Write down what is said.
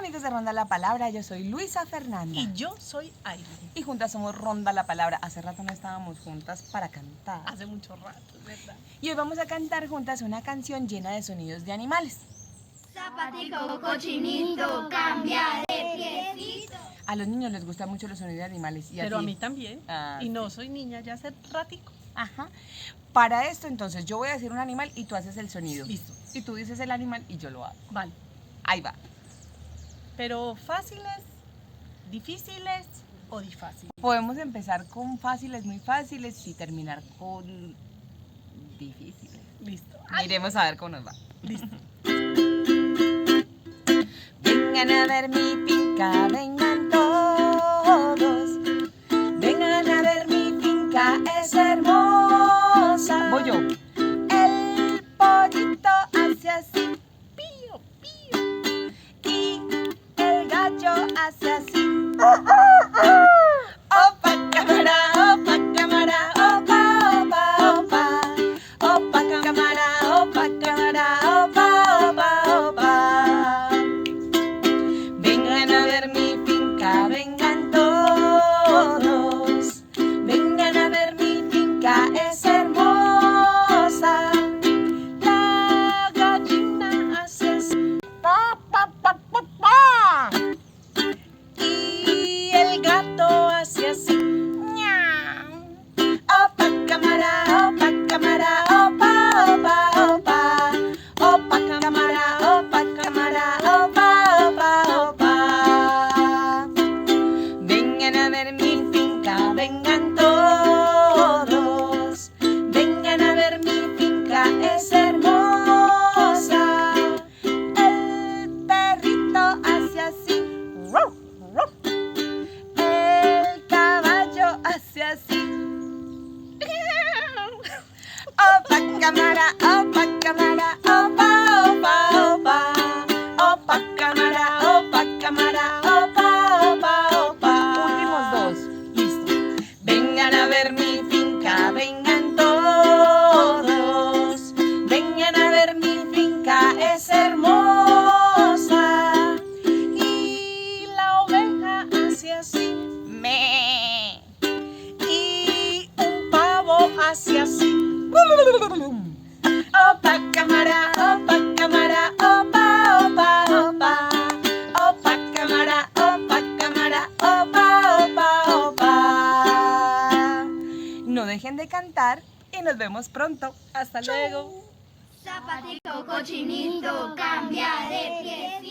amigos de Ronda la Palabra, yo soy Luisa Fernanda. Y yo soy Aileen. Y juntas somos Ronda la Palabra. Hace rato no estábamos juntas para cantar. Hace mucho rato, ¿verdad? Y hoy vamos a cantar juntas una canción llena de sonidos de animales. Zapatico, cochinito, cambia de piecito. A los niños les gustan mucho los sonidos de animales. ¿Y Pero a ti? mí también. Ah, Y no soy niña ya hace ratico. Ajá. Para esto, entonces, yo voy a decir un animal y tú haces el sonido. Listo. Y tú dices el animal y yo lo hago. Vale. Ahí va. Pero fáciles, difíciles o difíciles. Podemos empezar con fáciles, muy fáciles, y terminar con difíciles. Listo. Miremos a ver cómo nos va. Listo. Vengan a ver mi finca, vengan todos. Vengan a ver mi finca, es hermosa. Voy yo. El pollito hace así, Pío, pío. y el gallo hace así. Opa, cámara, opa, cámara, opa, opa, opa. Opa, cámara, opa, cámara, opa, opa, opa. Vengan a ver mi finca, vengan todos. Vengan a ver mi finca, es hermosa. La gallina hace así, pa, pa, pa, pa, pa. Y el gato hace así, ñau. Opa, cámara, opa, cámara, opa, opa, opa. Opa, cámara, opa, cámara, opa, opa, opa. Vengan a ver mi finca, vengan todos. Vengan a ver mi finca, es hermosa. El perrito hace así, ruff, ruff. El caballo hace así. Opa, cámara, opa, cámara, opa, opa, opa. Opa, cámara, opa, cámara, opa, opa, opa. Últimos dos. Listo. Vengan a ver mi finca, vengan todos. Vengan a ver mi finca, es hermosa. Y la oveja hace así, me. Y un pavo hace así. Opa, cámara, opa, cámara, opa, opa, opa. Opa, cámara, opa, cámara, opa, opa, opa. No dejen de cantar y nos vemos pronto. Hasta luego. Zapatico, cochinito, cambia de piecito.